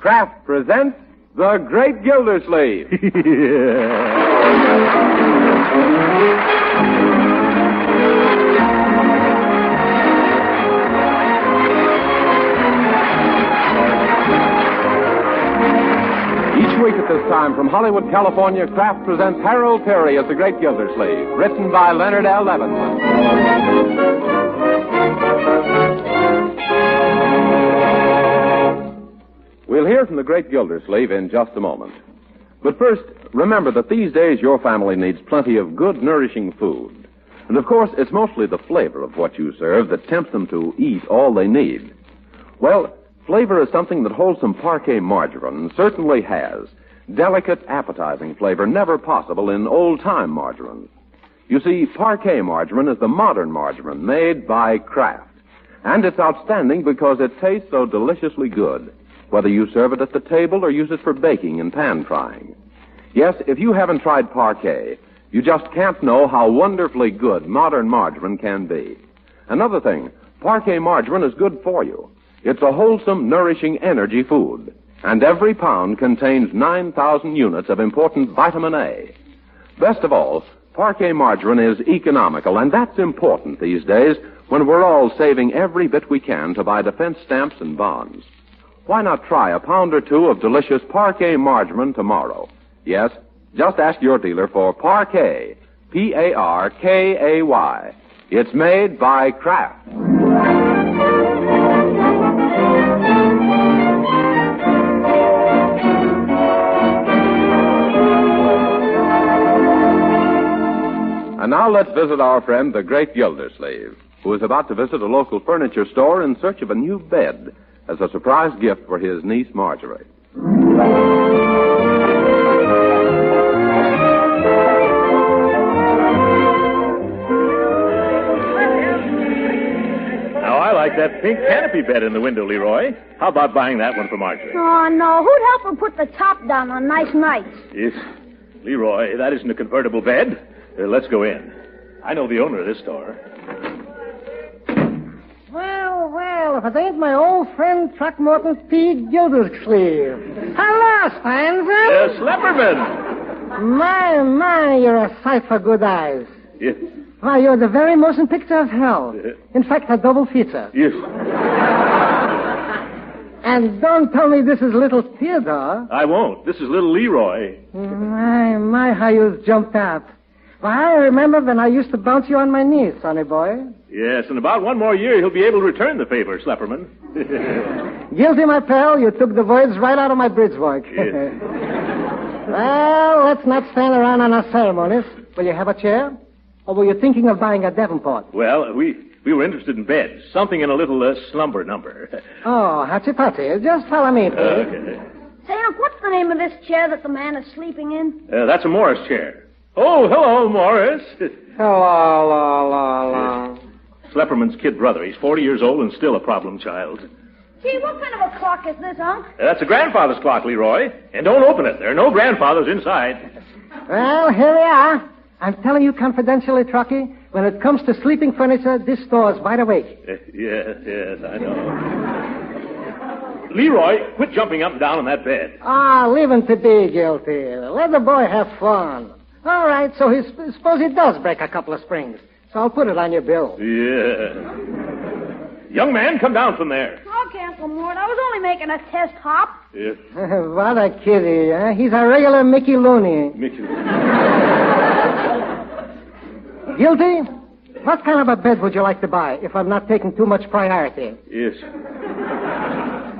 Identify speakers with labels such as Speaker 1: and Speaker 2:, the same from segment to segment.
Speaker 1: Kraft presents The Great Gildersleeve. Each week at this time from Hollywood, California, Kraft presents Harold Peary as The Great Gildersleeve, written by Leonard L. Levinson. We'll hear from the Great Gildersleeve in just a moment. But first, remember that these days your family needs plenty of good, nourishing food. And of course, it's mostly the flavor of what you serve that tempts them to eat all they need. Well, flavor is something that wholesome parquet margarine certainly has. Delicate, appetizing flavor never possible in old-time margarine. You see, parquet margarine is the modern margarine made by Kraft. And it's outstanding because it tastes so deliciously good, whether you serve it at the table or use it for baking and pan frying. Yes, if you haven't tried parquet, you just can't know how wonderfully good modern margarine can be. Another thing, parquet margarine is good for you. It's a wholesome, nourishing energy food, and every pound contains 9,000 units of important vitamin A. Best of all, parquet margarine is economical, and that's important these days when we're all saving every bit we can to buy defense stamps and bonds. Why not try a pound or two of delicious parquet margarine tomorrow? Yes, just ask your dealer for parquet, P-A-R-K-A-Y. It's made by Kraft. And now let's visit our friend, the Great Gildersleeve, who is about to visit a local furniture store in search of a new bed as a surprise gift for his niece, Marjorie.
Speaker 2: Now, I like that pink canopy bed in the window, Leroy. How about buying that one for Marjorie?
Speaker 3: Oh, no. Who'd help her put the top down on nice nights?
Speaker 2: Yes. Leroy, that isn't a convertible bed. Let's go in. I know the owner of this store.
Speaker 4: Well, if it ain't my old friend Throckmorton P. Gildersleeve. Hello, Steinson.
Speaker 2: Schlepperman.
Speaker 4: My, you're a sight for good eyes.
Speaker 2: Yes.
Speaker 4: Why, you're the very motion picture of hell. In fact, a double feature.
Speaker 2: Yes.
Speaker 4: And don't tell me this is little Theodore.
Speaker 2: I won't. This is little Leroy.
Speaker 4: My, how you jumped up. Well, I remember when I used to bounce you on my knees, sonny boy.
Speaker 2: Yes, in about one more year, he'll be able to return the favor, Schlepperman.
Speaker 4: Guilty, my pal. You took the words right out of my bridge work.
Speaker 2: Yes.
Speaker 4: Well, let's not stand around on our ceremonies. Will you have a chair? Or were you thinking of buying a Davenport?
Speaker 2: Well, we were interested in beds. Something in a little slumber number.
Speaker 4: Oh, hachi-pachi. Just follow me, please.
Speaker 2: Okay.
Speaker 3: Say, Unc, what's the name of this chair that the man is sleeping in?
Speaker 2: That's a Morris chair. Oh, hello, Morris.
Speaker 4: Hello.
Speaker 2: Schlepperman's kid brother. He's 40 years old and still a problem child.
Speaker 3: Gee, what kind of a clock is this, Unc?
Speaker 2: That's a grandfather's clock, Leroy. And don't open it. There are no grandfathers inside.
Speaker 4: Well, here we are. I'm telling you confidentially, Truckee, when it comes to sleeping furniture, this store is wide awake.
Speaker 2: Yes, I know. Leroy, quit jumping up and down on that bed.
Speaker 4: Leave him to be, Guilty. Let the boy have fun. All right, so suppose he does break a couple of springs. So I'll put it on your bill.
Speaker 2: Yeah. Young man, come down from there.
Speaker 3: Okay, Uncle Mort. I was only making a test hop.
Speaker 2: Yeah.
Speaker 4: What a kitty, huh? He's a regular Mickey Looney.
Speaker 2: Mickey.
Speaker 4: Guilty? What kind of a bed would you like to buy if I'm not taking too much priority?
Speaker 2: Yes.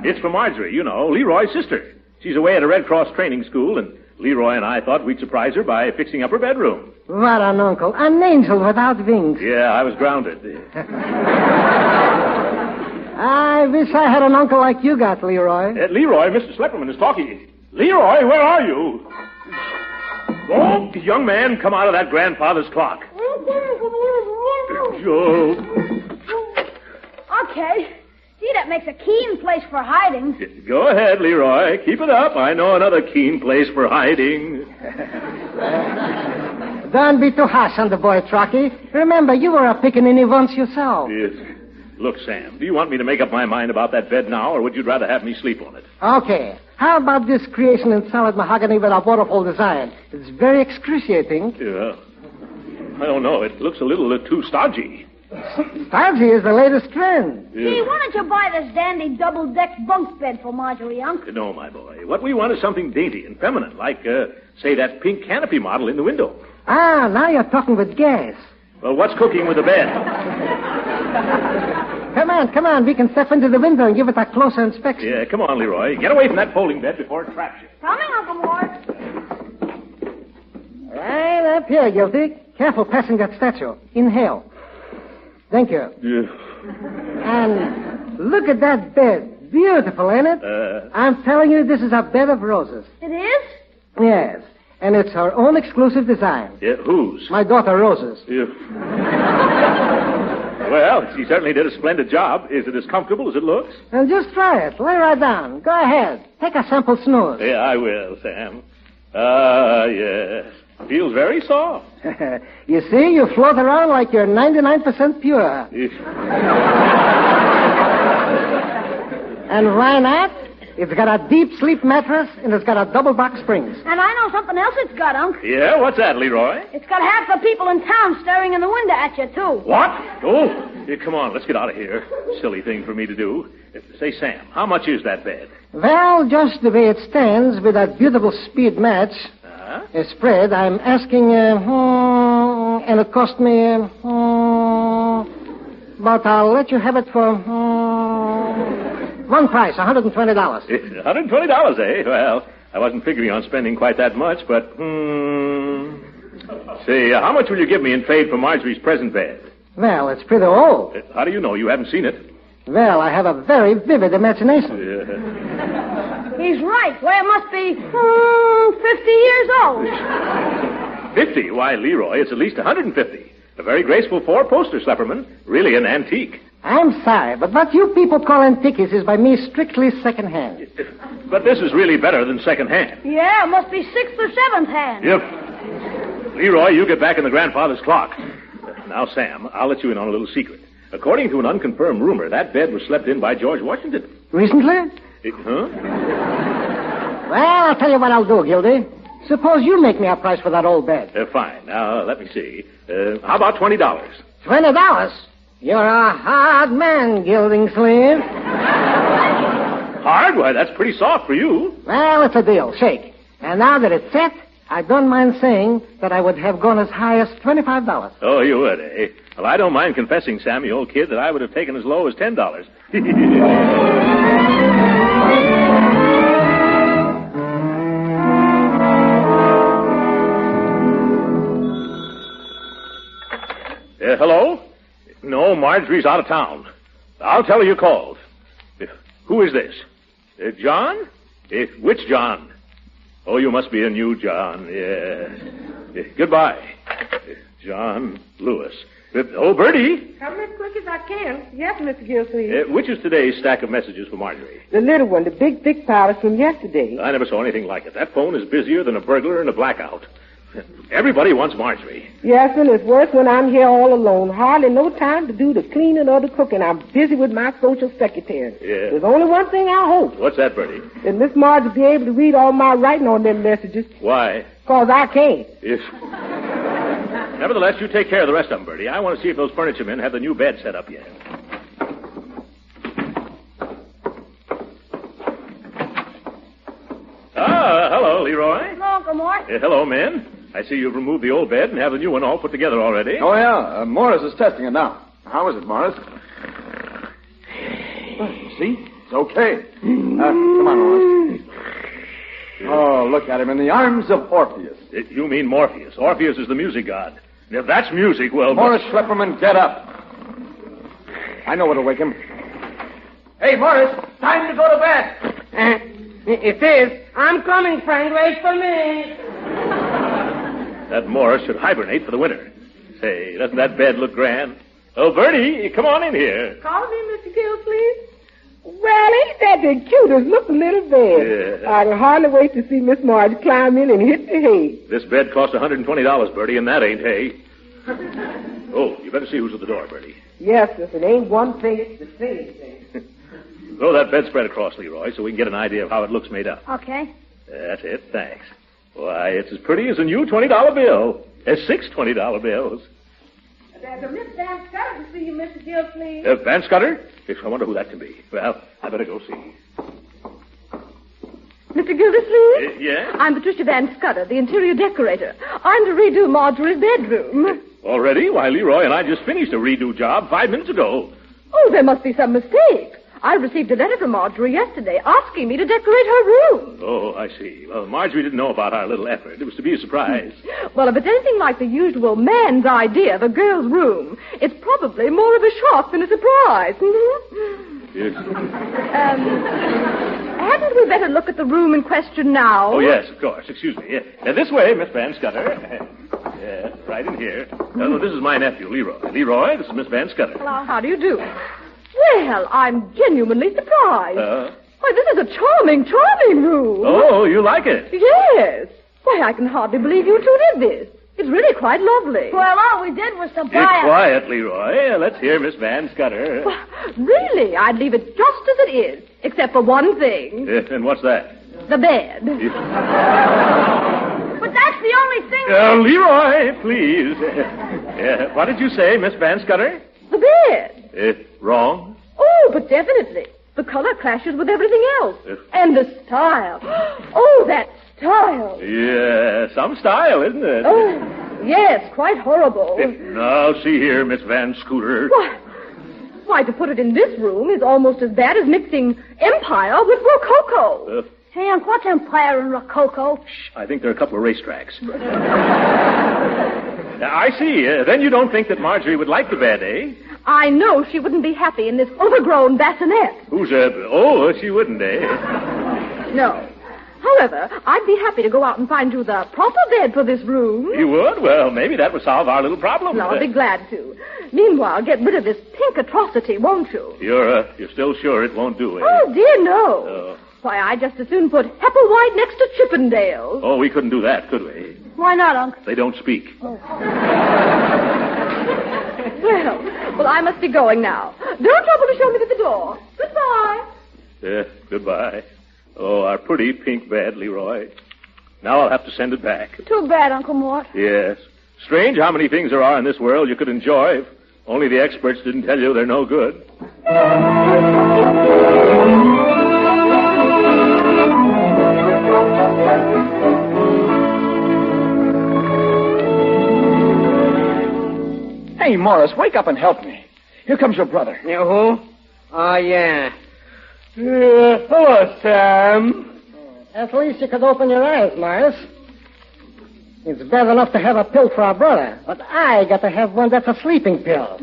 Speaker 2: It's for Marjorie, you know, Leroy's sister. She's away at a Red Cross training school, and Leroy and I thought we'd surprise her by fixing up her bedroom.
Speaker 4: What an uncle. An angel without wings.
Speaker 2: Yeah, I was grounded.
Speaker 4: I wish I had an uncle like you got, Leroy.
Speaker 2: Leroy, Mr. Schlepperman is talking. Leroy, where are you? Oh, young man, come out of that grandfather's clock. Joe.
Speaker 3: Okay. Gee, that makes a keen place for hiding.
Speaker 2: Go ahead, Leroy. Keep it up. I know another keen place for hiding.
Speaker 4: Don't be too harsh on the boy, Truckee. Remember, you were a pickaninny once yourself.
Speaker 2: Yes. Look, Sam, do you want me to make up my mind about that bed now, or would you rather have me sleep on it?
Speaker 4: Okay. How about this creation in solid mahogany with a waterfall design? It's very excruciating.
Speaker 2: Yeah. I don't know. It looks a little too stodgy.
Speaker 4: Stodgy is the latest trend.
Speaker 2: Yeah.
Speaker 3: Gee, why don't you buy this dandy double-deck bunk bed for Marjorie, Unc?
Speaker 2: No, my boy. What we want is something dainty and feminine, like, say, that pink canopy model in the window.
Speaker 4: Ah, now you're talking with gas.
Speaker 2: Well, what's cooking with the bed?
Speaker 4: Come on. We can step into the window and give it a closer inspection.
Speaker 2: Yeah, come on, Leroy. Get away from that folding bed before it traps you.
Speaker 3: Coming, Uncle Mort.
Speaker 4: Right up here, Guilty. Careful passing that statue. Inhale. Thank you.
Speaker 2: Yeah.
Speaker 4: And look at that bed. Beautiful, ain't it? I'm telling you, this is a bed of roses.
Speaker 3: It is?
Speaker 4: Yes. And it's her own exclusive design.
Speaker 2: Yeah, whose?
Speaker 4: My daughter, Rose's.
Speaker 2: Yeah. Well, she certainly did a splendid job. Is it as comfortable as it looks?
Speaker 4: And just try it. Lay right down. Go ahead. Take a sample snooze.
Speaker 2: Yeah, I will, Sam. Yes. Feels very soft.
Speaker 4: You see, you float around like you're 99% pure. And why not? It's got a deep sleep mattress, and it's got a double box springs.
Speaker 3: And I know something else it's got, Unc.
Speaker 2: Yeah, what's that, Leroy?
Speaker 3: It's got half the people in town staring in the window at you, too.
Speaker 2: What? Oh, yeah, come on, let's get out of here. Silly thing for me to do. Say, Sam, how much is that bed?
Speaker 4: Well, just the way it stands, with that beautiful speed match, a spread, I'm asking, and it cost me, but I'll let you have it for, one price, $120.
Speaker 2: $120, eh? Well, I wasn't figuring on spending quite that much, but, Say, how much will you give me in trade for Marjorie's present bed?
Speaker 4: Well, it's pretty old.
Speaker 2: How do you know? You haven't seen it.
Speaker 4: Well, I have a very vivid imagination.
Speaker 2: Yeah.
Speaker 3: He's right. Well, it must be, 50 years old.
Speaker 2: 50? Why, Leroy, it's at least 150. A very graceful four-poster, Slepperman. Really an antique.
Speaker 4: I'm sorry, but what you people call antiques is by me strictly second-hand.
Speaker 2: But this is really better than second-hand.
Speaker 3: Yeah, it must be 6th or 7th hand.
Speaker 2: Yep. Leroy, you get back in the grandfather's clock. Now, Sam, I'll let you in on a little secret. According to an unconfirmed rumor, that bed was slept in by George Washington.
Speaker 4: Recently?
Speaker 2: Huh?
Speaker 4: Well, I'll tell you what I'll do, Gildy. Suppose you make me a price for that old bed.
Speaker 2: Fine. Now, let me see. How about $20?
Speaker 4: $20? You're a hard man, Gildersleeve.
Speaker 2: Hard? Why, that's pretty soft for you.
Speaker 4: Well, it's a deal. Shake. And now that it's set, I don't mind saying that I would have gone as high as $25.
Speaker 2: Oh, you would, eh? Well, I don't mind confessing, Sammy, old kid, that I would have taken as low as $10. Hello? No, Marjorie's out of town. I'll tell her you called. Who is this? John? Which John? Oh, you must be a new John. Yes. Goodbye. John Lewis. Oh, Bertie.
Speaker 5: Coming as quick as I can. Yes, Mr. Gildersleeve.
Speaker 2: Which is today's stack of messages for Marjorie?
Speaker 5: The little one, the big, thick pile is from yesterday.
Speaker 2: I never saw anything like it. That phone is busier than a burglar in a blackout. Everybody wants Marjorie.
Speaker 5: Yes, and it's worse when I'm here all alone. Hardly no time to do the cleaning or the cooking. I'm busy with my social secretary.
Speaker 2: Yeah.
Speaker 5: There's only one thing I hope.
Speaker 2: What's that, Bertie?
Speaker 5: That Miss Marge will be able to read all my writing on them messages.
Speaker 2: Why?
Speaker 5: Because I can't.
Speaker 2: Yes. Nevertheless, you take care of the rest of them, Bertie. I want to see if those furniture men have the new bed set up yet. Hello, Leroy.
Speaker 3: Hello, Uncle Mort.
Speaker 2: Hello, men. I see you've removed the old bed and have the new one all put together already.
Speaker 1: Oh, yeah. Morris is testing it now. How is it, Morris? See? It's okay. Come on, Morris. Oh, look at him in the arms of Orpheus.
Speaker 2: You mean Morpheus. Orpheus is the music god. And if that's music, well...
Speaker 1: Morris Schlepperman, get up. I know what'll wake him. Hey, Morris, time to go to bed.
Speaker 5: It is. I'm coming, Frank. Wait for me.
Speaker 2: That Morris should hibernate for the winter. Say, doesn't that bed look grand? Oh, Bertie, come on in here.
Speaker 5: Call me, Mr. Gildersleeve. Well, ain't that the cutest looking little bed?
Speaker 2: Yeah.
Speaker 5: I can hardly wait to see Miss Marge climb in and hit the hay.
Speaker 2: This bed cost $120, Bertie, and that ain't hay. Oh, you better see who's at the door, Bertie.
Speaker 5: Yes, if it ain't one thing, it's the same thing.
Speaker 2: Throw that bedspread across, Leroy, so we can get an idea of how it looks made up.
Speaker 3: Okay.
Speaker 2: That's it, thanks. Why, it's as pretty as a new $20 bill. There's 6 $20 bills.
Speaker 5: There's a Miss Van Scudder to see you, Mr. Gildersleeve.
Speaker 2: Van Scudder? Yes, I wonder who that can be. Well, I better go see.
Speaker 6: Mr. Gildersleeve?
Speaker 2: Yes?
Speaker 6: I'm Patricia Van Scudder, the interior decorator. I'm to redo Marjorie's bedroom.
Speaker 2: Already? Why, Leroy and I just finished a redo job 5 minutes ago.
Speaker 6: Oh, there must be some mistake. I received a letter from Marjorie yesterday asking me to decorate her room.
Speaker 2: Oh, I see. Well, Marjorie didn't know about our little effort. It was to be a surprise.
Speaker 6: Well, if it's anything like the usual man's idea of a girl's room, it's probably more of a shock than a surprise.
Speaker 2: Yes.
Speaker 6: Hadn't we better look at the room in question now?
Speaker 2: Oh, yes, of course. Excuse me. This way, Miss Van Scudder. Yeah, right in here. This is my nephew, Leroy. Leroy, this is Miss Van Scudder.
Speaker 6: Hello. How do you do? Well, I'm genuinely surprised. Why, this is a charming, charming room.
Speaker 2: Oh, you like it?
Speaker 6: Yes. Why, I can hardly believe you two did this. It's really quite lovely.
Speaker 3: Well, all we did was to
Speaker 2: Be
Speaker 3: buy
Speaker 2: quiet, Leroy. Let's hear Miss Van Scudder.
Speaker 6: Well, really, I'd leave it just as it is, except for one thing.
Speaker 2: And what's that?
Speaker 6: The bed.
Speaker 3: But that's the only thing...
Speaker 2: Leroy, please. What did you say, Miss Van Scudder?
Speaker 6: The bed.
Speaker 2: Wrong?
Speaker 6: Oh, but definitely. The color clashes with everything else. And the style. Oh, that style.
Speaker 2: Yeah, some style, isn't it?
Speaker 6: Oh, yes, quite horrible.
Speaker 2: Now, see here, Miss Van Scooter.
Speaker 6: Why, to put it in this room is almost as bad as mixing Empire with Rococo.
Speaker 3: Hey, Unc, what's Empire and Rococo?
Speaker 2: I think there are a couple of racetracks. I see. Then you don't think that Marjorie would like the bed, eh?
Speaker 6: I know she wouldn't be happy in this overgrown bassinet.
Speaker 2: She wouldn't, eh?
Speaker 6: No. However, I'd be happy to go out and find you the proper bed for this room.
Speaker 2: You would? Well, maybe that would solve our little problem.
Speaker 6: No, I'll be glad to. Meanwhile, get rid of this pink atrocity, won't you?
Speaker 2: You're still sure it won't do, eh?
Speaker 6: Oh, dear, no. Why, I'd just as soon put Hepplewhite next to Chippendale.
Speaker 2: Oh, we couldn't do that, could we?
Speaker 3: Why not, Unc?
Speaker 2: They don't speak.
Speaker 6: Oh. Well, I must be going now. Don't trouble to show me to the door. Goodbye.
Speaker 2: Goodbye. Oh, our pretty pink bed, Leroy. Now I'll have to send it back.
Speaker 3: Too bad, Uncle Mort.
Speaker 2: Yes. Strange how many things there are in this world you could enjoy if only the experts didn't tell you they're no good.
Speaker 7: Hey, Morris, wake up and help me. Here comes your brother.
Speaker 4: Who? Oh, yeah.
Speaker 7: Hello, Sam.
Speaker 4: At least you could open your eyes, Morris. It's bad enough to have a pill for our brother, but I got to have one that's a sleeping pill.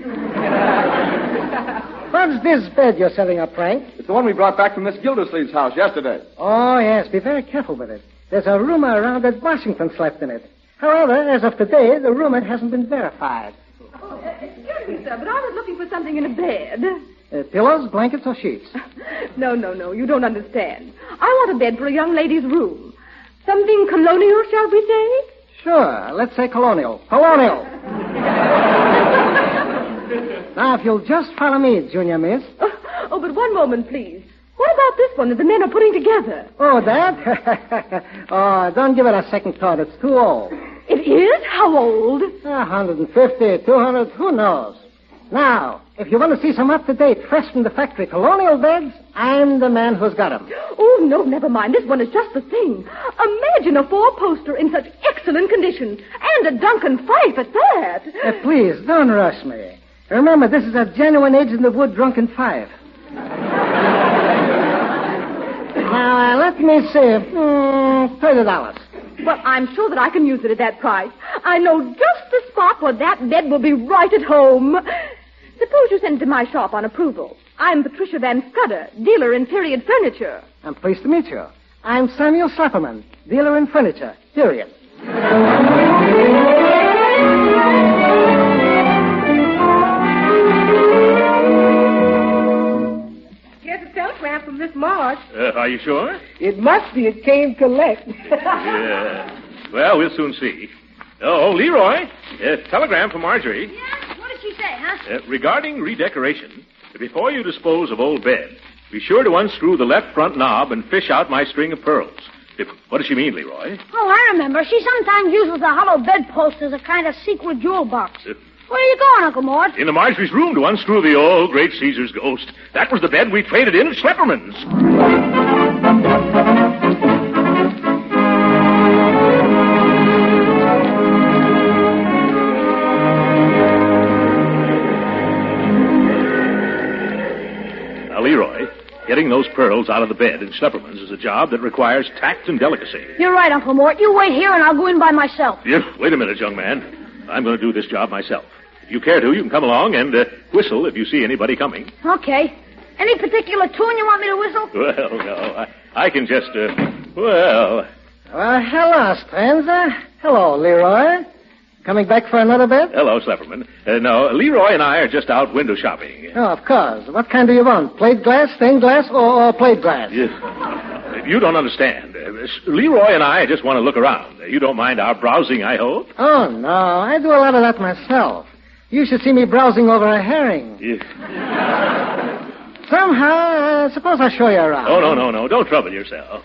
Speaker 4: What's this bed you're setting up, Frank?
Speaker 7: It's the one we brought back from Miss Gildersleeve's house yesterday.
Speaker 4: Oh, yes. Be very careful with it. There's a rumor around that Washington slept in it. However, as of today, the rumor hasn't been verified.
Speaker 6: Excuse me, sir, but I was looking for something in a bed.
Speaker 4: Pillows, blankets, or sheets?
Speaker 6: No, you don't understand. I want a bed for a young lady's room. Something colonial, shall we say?
Speaker 4: Sure, let's say colonial. Colonial! Now, if you'll just follow me, Junior Miss.
Speaker 6: Oh, but one moment, please. What about this one that the men are putting together?
Speaker 4: Oh, that? Oh, don't give it a second thought. It's too old.
Speaker 6: It is? How old?
Speaker 4: 150, 200, who knows? Now, if you want to see some up-to-date, fresh from the factory colonial beds, I'm the man who's got them.
Speaker 6: Oh, no, never mind. This one is just the thing. Imagine a four-poster in such excellent condition. And a Duncan Fife at that.
Speaker 4: Please, don't rush me. Remember, this is a genuine agent of wood Drunken Fife. Now, let me see. $30.
Speaker 6: Well, I'm sure that I can use it at that price. I know just the spot where that bed will be right at home. Suppose you send it to my shop on approval. I'm Patricia Van Scudder, dealer in period furniture.
Speaker 4: I'm pleased to meet you. I'm Samuel Slapperman, dealer in furniture, period.
Speaker 5: Here's a telegram from Miss Marge.
Speaker 2: Are you sure?
Speaker 5: It must be. It came collect.
Speaker 2: Yeah. Well, we'll soon see. Oh, Leroy. Telegram from Marjorie.
Speaker 3: Yeah? What did she say, huh?
Speaker 2: Regarding redecoration, before you dispose of old beds, Be sure to unscrew the left front knob and fish out my string of pearls. What does she mean, Leroy?
Speaker 3: Oh, I remember. She sometimes uses a hollow bedpost as a kind of secret jewel box. Where are you going, Uncle Mort?
Speaker 2: Into Marjorie's room to unscrew the old great Caesar's ghost. That was the bed we traded in at Schlepperman's. Now, Leroy, getting those pearls out of the bed in Schlepperman's is a job that requires tact and delicacy.
Speaker 3: You're right, Uncle Mort. You wait here and I'll go in by myself.
Speaker 2: Wait a minute, young man. I'm going to do this job myself. If you care to, you can come along and whistle if you see anybody coming.
Speaker 3: Okay. Any particular tune you want me to whistle?
Speaker 2: Well, no. I can just, well...
Speaker 4: Hello, stranger. Hello, Leroy. Coming back for another bed?
Speaker 2: Hello, Schlepperman. No, Leroy and I are just out window shopping.
Speaker 4: Oh, of course. What kind do you want? Plate glass, stained glass, or plate glass?
Speaker 2: Yes. You don't understand. Leroy and I just want to look around. You don't mind our browsing, I hope?
Speaker 4: Oh, no. I do a lot of that myself. You should see me browsing over a herring.
Speaker 2: Yes.
Speaker 4: Somehow, suppose I show you around.
Speaker 2: Oh, no. Don't trouble yourself.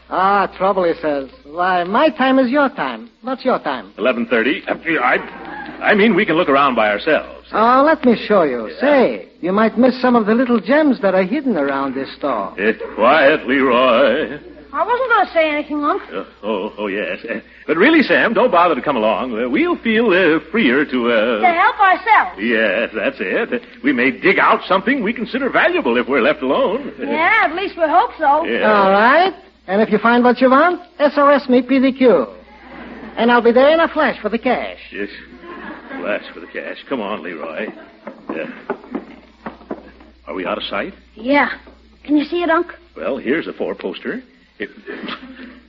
Speaker 4: Trouble, he says. Why, my time is your time. What's your time?
Speaker 2: 11:30. I mean, we can look around by ourselves.
Speaker 4: Oh, let me show you. Yeah. Say, you might miss some of the little gems that are hidden around this store.
Speaker 2: Quiet, Leroy.
Speaker 3: I wasn't going to say anything, Unc.
Speaker 2: Oh, yes. But really, Sam, don't bother to come along. We'll feel freer to...
Speaker 3: To help ourselves.
Speaker 2: Yes, that's it. We may dig out something we consider valuable if we're left alone.
Speaker 3: Yeah, at least we hope so.
Speaker 2: Yeah.
Speaker 4: All right. And if you find what you want, SOS me PDQ. And I'll be there in a flash for the cash.
Speaker 2: Yes. Flash for the cash. Come on, Leroy. Are we out of sight?
Speaker 3: Yeah. Can you see it, Unc?
Speaker 2: Well, here's a four-poster.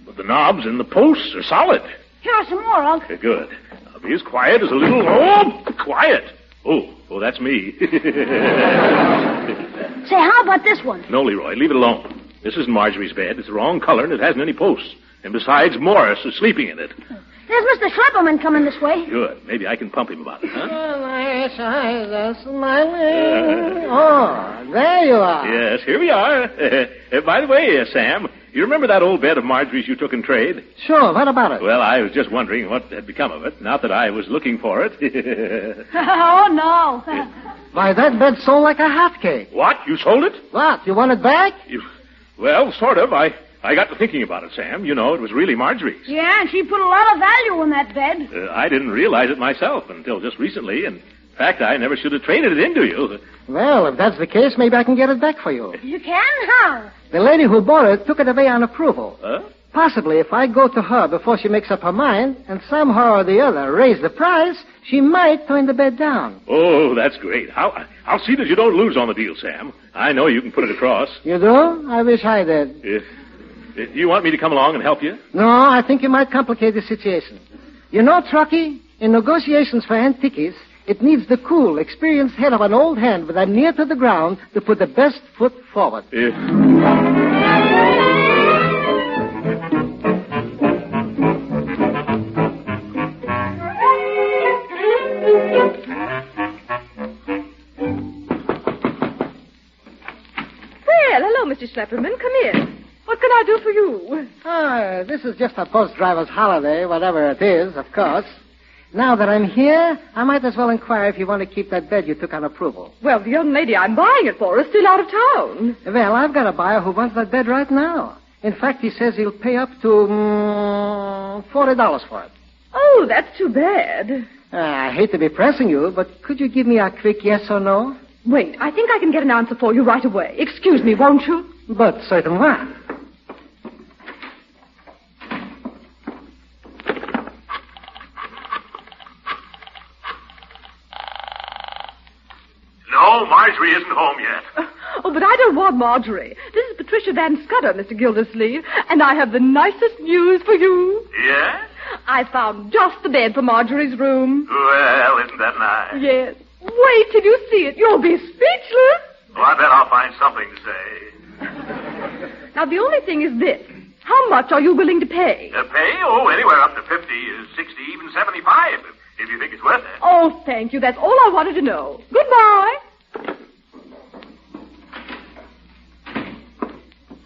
Speaker 2: But the knobs and the posts are solid.
Speaker 3: Here are some more, Unc.
Speaker 2: Good. I'll be as quiet as a little... Oh, quiet. Oh, that's me.
Speaker 3: Say, how about this one?
Speaker 2: No, Leroy, leave it alone. This isn't Marjorie's bed. It's the wrong color, and it hasn't any posts. And besides, Morris is sleeping in it.
Speaker 3: There's Mr. Schlepperman coming this way.
Speaker 2: Good. Maybe I can pump him about it, huh?
Speaker 4: Nice eyes are smiling. Oh, there you are.
Speaker 2: Yes, here we are. By the way, Sam, you remember that old bed of Marjorie's you took in trade?
Speaker 4: Sure. What about it?
Speaker 2: Well, I was just wondering what had become of it. Not that I was looking for it.
Speaker 3: Oh, no.
Speaker 4: Why, that bed sold like a hotcake.
Speaker 2: What? You sold it?
Speaker 4: What? You want it back?
Speaker 2: Well, sort of. I got to thinking about it, Sam. You know, it was really Marjorie's.
Speaker 3: Yeah, and she put a lot of value in that bed.
Speaker 2: I didn't realize it myself until just recently, and in fact, I never should have traded it into you.
Speaker 4: Well, if that's the case, maybe I can get it back for you.
Speaker 3: You can? How?
Speaker 4: The lady who bought it took it away on approval.
Speaker 2: Huh?
Speaker 4: Possibly, if I go to her before she makes up her mind and somehow or the other raise the price, she might turn the bed down.
Speaker 2: Oh, that's great. I'll see that you don't lose on the deal, Sam. I know you can put it across.
Speaker 4: You do? I wish I did.
Speaker 2: Do you want me to come along and help you?
Speaker 4: No, I think you might complicate the situation. You know, Truckee, in negotiations for antiques, it needs the cool, experienced head of an old hand with an ear to the ground to put the best foot forward.
Speaker 6: Well, hello, Mr. Schlepperman. Come in. What can I do for you?
Speaker 4: This is just a post driver's holiday, whatever it is, of course. Now that I'm here, I might as well inquire if you want to keep that bed you took on approval.
Speaker 6: Well, the young lady I'm buying it for is still out of town.
Speaker 4: Well, I've got a buyer who wants that bed right now. In fact, he says he'll pay up to $40 for it.
Speaker 6: Oh, that's too bad.
Speaker 4: I hate to be pressing you, but could you give me a quick yes or no?
Speaker 6: Wait, I think I can get an answer for you right away. Excuse me, won't you?
Speaker 4: But certainly.
Speaker 2: No, Marjorie isn't home yet.
Speaker 6: Oh, but I don't want Marjorie. This is Patricia Van Scudder, Mr. Gildersleeve, and I have the nicest news for you.
Speaker 2: Yeah?
Speaker 6: I found just the bed for Marjorie's room.
Speaker 2: Well, isn't that nice?
Speaker 6: Yes. Wait till you see it. You'll be speechless.
Speaker 2: Well, I bet I'll find something to say.
Speaker 6: Now, the only thing is this. How much are you willing to pay?
Speaker 2: Pay? Oh, anywhere up to 50, 60, even 75, if you think it's worth it.
Speaker 6: Oh, thank you. That's all I wanted to know. Goodbye.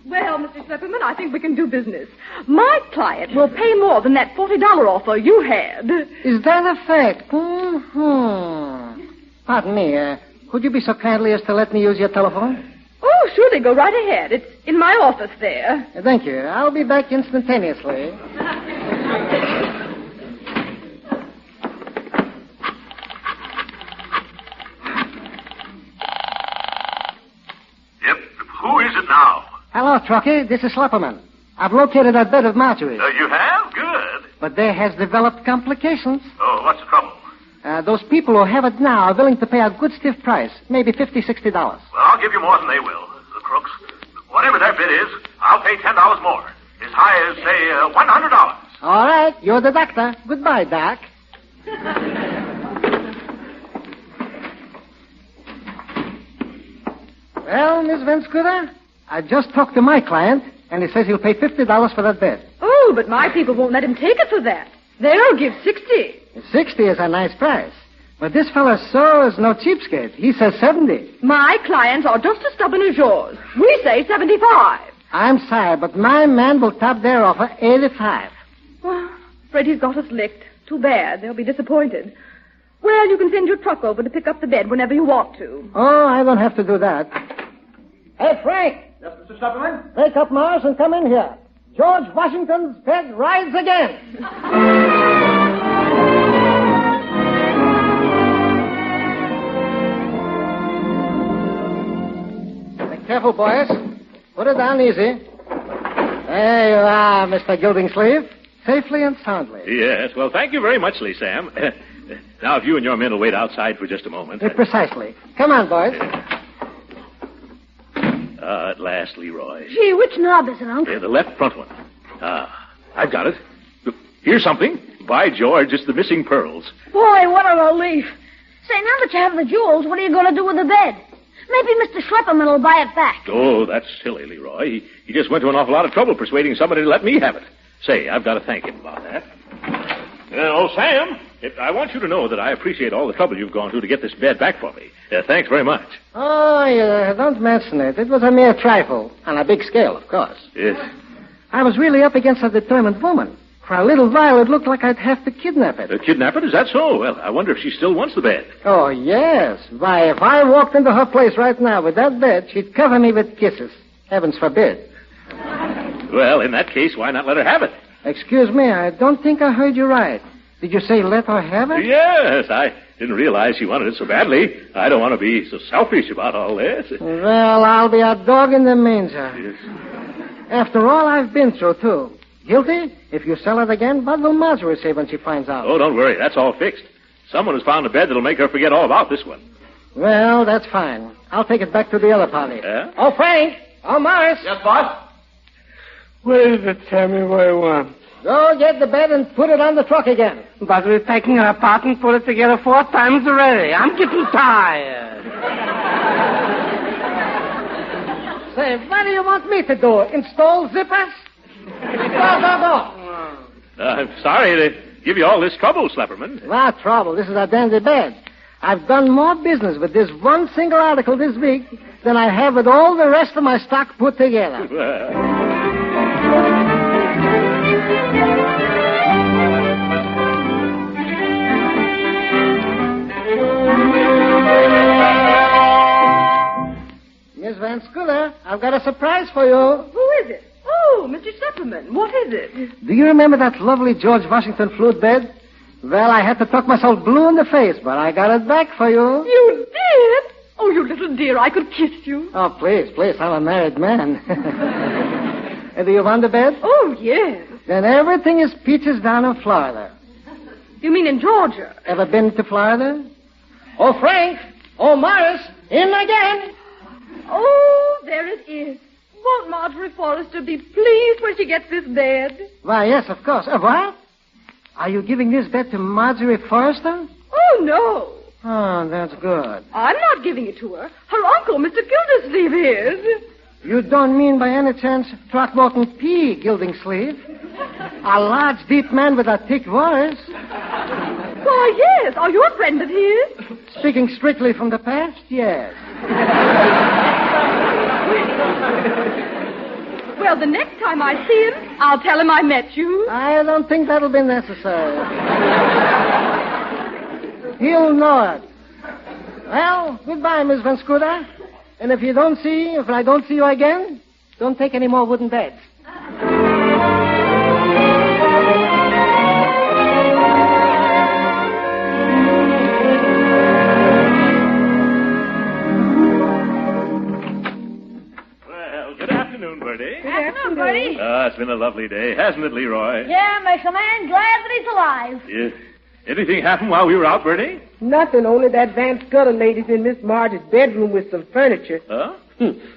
Speaker 6: Well, Mr. Schlepperman, I think we can do business. My client will pay more than that $40 offer you had.
Speaker 4: Is that a fact? Mm-hmm. Pardon me, could you be so kindly as to let me use your telephone?
Speaker 6: Oh, surely, go right ahead. It's in my office there.
Speaker 4: Thank you. I'll be back instantaneously.
Speaker 2: Yep. Who is it now?
Speaker 4: Hello, Truckee. This is Schlepperman. I've located that bed of Marjorie's.
Speaker 2: You have? Good.
Speaker 4: But there has developed complications.
Speaker 2: Oh, what's the trouble?
Speaker 4: Those people who have it now are willing to pay a good stiff price, maybe $50, $60.
Speaker 2: Well, I'll give you more than they will, the crooks. Whatever their bid is, I'll pay $10 more. As high as, say, $100.
Speaker 4: All right. You're the doctor. Goodbye, Doc. Well, Miss Van Scooter, I just talked to my client, and he says he'll pay $50 for that bed.
Speaker 6: Oh, but my people won't let him take it for that. They'll give $60.
Speaker 4: 60 is a nice price. But this fella so is no cheapskate. He says 70.
Speaker 6: My clients are just as stubborn as yours. We say 75.
Speaker 4: I'm sorry, but my man will top their offer 85.
Speaker 6: Well, afraid he's got us licked. Too bad. They'll be disappointed. Well, you can send your truck over to pick up the bed whenever you want to.
Speaker 4: Oh, I don't have to do that. Hey, Frank.
Speaker 7: Yes, Mr. Schlepperman?
Speaker 4: Take up Mars and come in here. George Washington's bed rides again. Be careful, boys. Put it down easy. There you are, Mr. Gildersleeve. Safely and soundly.
Speaker 2: Yes, well, thank you very much, Lee Sam. Now, if you and your men will wait outside for just a moment.
Speaker 4: Precisely. Come on, boys.
Speaker 2: At last, Leroy.
Speaker 3: Gee, which knob is it, Uncle?
Speaker 2: The left front one. I've got it. Look, here's something. By George, it's the missing pearls.
Speaker 3: Boy, what a relief. Say, now that you have the jewels, what are you going to do with the bed? Maybe Mr. Schlepperman will buy it back.
Speaker 2: Oh, that's silly, Leroy. He just went to an awful lot of trouble persuading somebody to let me have it. Say, I've got to thank him about that. Sam, I want you to know that I appreciate all the trouble you've gone through to get this bed back for me. Thanks very much.
Speaker 4: Oh, yeah, don't mention it. It was a mere trifle. On a big scale, of course.
Speaker 2: Yes.
Speaker 4: I was really up against a determined woman. For a little while, it looked like I'd have to kidnap it.
Speaker 2: Kidnap it? Is that so? Well, I wonder if she still wants the bed.
Speaker 4: Oh, yes. Why, if I walked into her place right now with that bed, she'd cover me with kisses. Heavens forbid.
Speaker 2: Well, in that case, why not let her have it?
Speaker 4: Excuse me, I don't think I heard you right. Did you say let her have it?
Speaker 2: Yes, I didn't realize she wanted it so badly. I don't want to be so selfish about all this.
Speaker 4: Well, I'll be a dog in the manger.
Speaker 2: Yes.
Speaker 4: After all I've been through, too. Guilty? If you sell it again, what will Marjorie say when she finds out?
Speaker 2: Oh, don't worry. That's all fixed. Someone has found a bed that'll make her forget all about this one.
Speaker 4: Well, that's fine. I'll take it back to the other party.
Speaker 2: Yeah?
Speaker 4: Oh, Frank! Oh, Morris!
Speaker 7: Yes, boss?
Speaker 5: What is it, Sammy? What do you want?
Speaker 4: Go get the bed and put it on the truck again.
Speaker 5: But we're taking it apart and put it together 4 times already. I'm getting tired.
Speaker 4: Say, what do you want me to do? Install zippers? Go.
Speaker 2: I'm sorry to give you all this trouble, Schlepperman.
Speaker 4: What trouble? This is a dandy bed. I've done more business with this one single article this week than I have with all the rest of my stock put together. Miss Van Scooter, I've got a surprise for you.
Speaker 6: Who is it? Oh, Mr. Schlepperman. What is it?
Speaker 4: Do you remember that lovely George Washington flute bed? Well, I had to talk myself blue in the face, but I got it back for you.
Speaker 6: You did? Oh, you little dear, I could kiss you.
Speaker 4: Oh, please, I'm a married man. Do you want the bed?
Speaker 6: Oh, yes.
Speaker 4: Then everything is peaches down in Florida.
Speaker 6: You mean in Georgia?
Speaker 4: Ever been to Florida? Oh, Frank! Oh, Morris! In again!
Speaker 6: Oh, there it is. Won't Marjorie Forrester be pleased when she gets this bed?
Speaker 4: Why, yes, of course. What? Are you giving this bed to Marjorie Forrester?
Speaker 6: Oh, no.
Speaker 4: Oh, that's good.
Speaker 6: I'm not giving it to her. Her uncle, Mr. Gildersleeve, is.
Speaker 4: You don't mean by any chance Throckmorton P, Gildersleeve? A large, deep man with a thick voice.
Speaker 6: Why, yes. Are you a friend of his?
Speaker 4: Speaking strictly from the past, yes.
Speaker 6: Well, the next time I see him, I'll tell him I met you.
Speaker 4: I don't think that'll be necessary. He'll know it. Well, goodbye, Miss Van Scooter. And if I don't see you again, don't take any more wooden beds.
Speaker 3: Bertie.
Speaker 2: It's been a lovely day, hasn't it, Leroy?
Speaker 3: Yeah, makes a man glad that he's alive.
Speaker 2: Yeah. Anything happen while we were out, Bertie?
Speaker 5: Nothing, only that Van Scudder lady's in Miss Marge's bedroom with some furniture.
Speaker 2: Huh?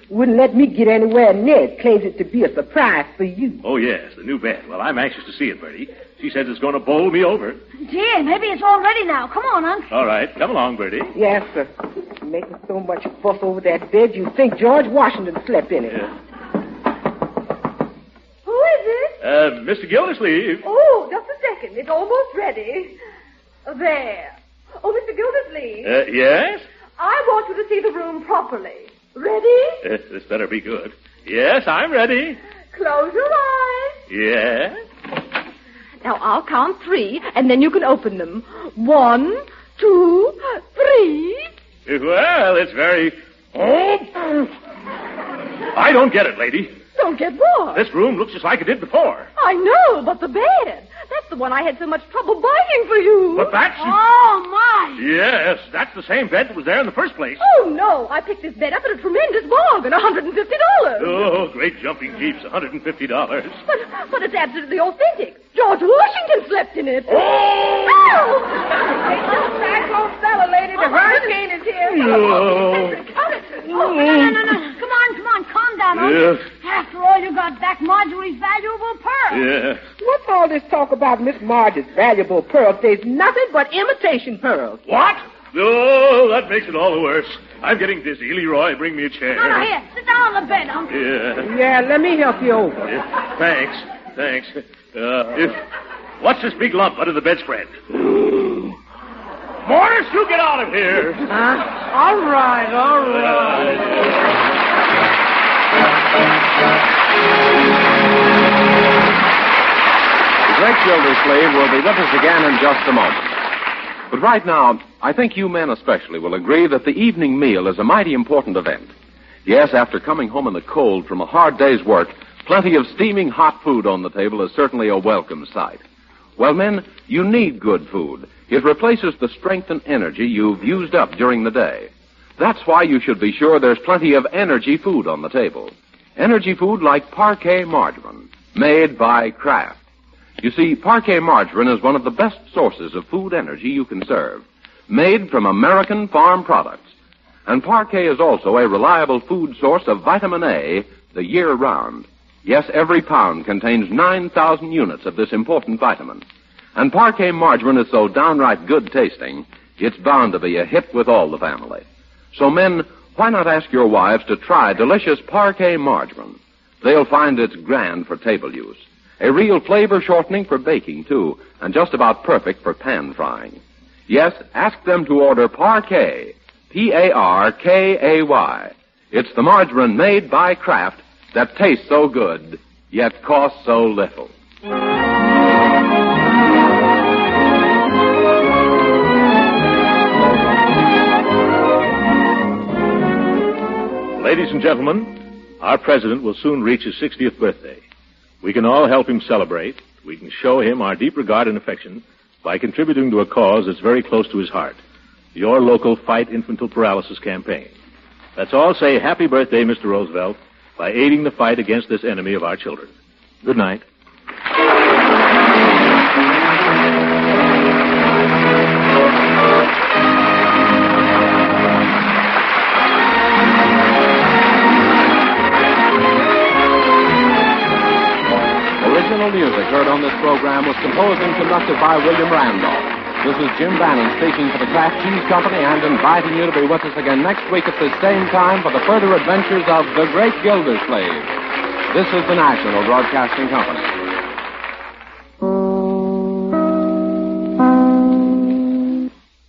Speaker 5: Wouldn't let me get anywhere near it. Claims it to be a surprise for you.
Speaker 2: Oh, yes, the new bed. Well, I'm anxious to see it, Bertie. She says it's going to bowl me over.
Speaker 3: Gee, maybe it's all ready now. Come on, Unc.
Speaker 2: All right, come along, Bertie.
Speaker 5: Yes, sir. Making so much fuss over that bed, you'd think George Washington slept in it.
Speaker 2: Yeah.
Speaker 6: Who is it?
Speaker 2: Mr. Gildersleeve.
Speaker 6: Oh, just a second. It's almost ready. There. Oh, Mr. Gildersleeve.
Speaker 2: Yes?
Speaker 6: I want you to see the room properly. Ready?
Speaker 2: This better be good. Yes, I'm ready.
Speaker 6: Close your eyes.
Speaker 2: Yes?
Speaker 6: Now, I'll count 3, and then you can open them. 1, 2, 3.
Speaker 2: Well, it's very... Oh! I don't get it, lady.
Speaker 6: Don't get bored.
Speaker 2: This room looks just like it did before.
Speaker 6: I know, but the bed. That's the one I had so much trouble buying for you.
Speaker 2: But that's...
Speaker 3: Oh, my.
Speaker 2: Yes, that's the same bed that was there in the first place.
Speaker 6: Oh, no. I picked this bed up at a tremendous bargain, $150.
Speaker 2: Oh, great jumping jeeps, $150.
Speaker 6: But it's absolutely authentic. George Washington slept in it.
Speaker 2: Oh!
Speaker 5: Cyclone cellar, lady. The hurricane is here.
Speaker 2: No.
Speaker 3: No. Come on. Calm down, Unc.
Speaker 2: Yes.
Speaker 3: After all, you got back Marjorie's valuable pearl.
Speaker 2: Yeah.
Speaker 5: What's all this talk about Miss Marge's valuable pearls? There's nothing but imitation pearls.
Speaker 2: What? Oh, that makes it all the worse. I'm getting dizzy. Leroy, bring me a chair.
Speaker 3: No, here. Sit down on the bed, Unc.
Speaker 2: Yeah.
Speaker 5: Yeah, let me help you over.
Speaker 2: Thanks. What's this big lump under the bedspread? Morris, you get out of here.
Speaker 5: All right.
Speaker 1: The Great Gildersleeve will be with us again in just a moment. But right now, I think you men especially will agree that the evening meal is a mighty important event. Yes, after coming home in the cold from a hard day's work, plenty of steaming hot food on the table is certainly a welcome sight. Well, men, you need good food. It replaces the strength and energy you've used up during the day. That's why you should be sure there's plenty of energy food on the table. Energy food like Parquet margarine, made by Kraft. You see, Parquet margarine is one of the best sources of food energy you can serve, made from American farm products. And Parquet is also a reliable food source of vitamin A the year round. Yes, every pound contains 9,000 units of this important vitamin. And Parquet margarine is so downright good tasting, it's bound to be a hit with all the family. So men, why not ask your wives to try delicious Parquet margarine? They'll find it's grand for table use. A real flavor shortening for baking, too, and just about perfect for pan frying. Yes, ask them to order Parquet, Parkay. It's the margarine made by Kraft that tastes so good, yet costs so little.
Speaker 2: Ladies and gentlemen, our president will soon reach his 60th birthday. We can all help him celebrate. We can show him our deep regard and affection by contributing to a cause that's very close to his heart, your local Fight Infantile Paralysis campaign. Let's all say happy birthday, Mr. Roosevelt, by aiding the fight against this enemy of our children. Good night.
Speaker 1: Original music heard on this program was composed and conducted by William Randolph. This is Jim Bannon speaking for the Kraft Cheese Company and inviting you to be with us again next week at the same time for the further adventures of the Great Gildersleeve. This is the National Broadcasting Company.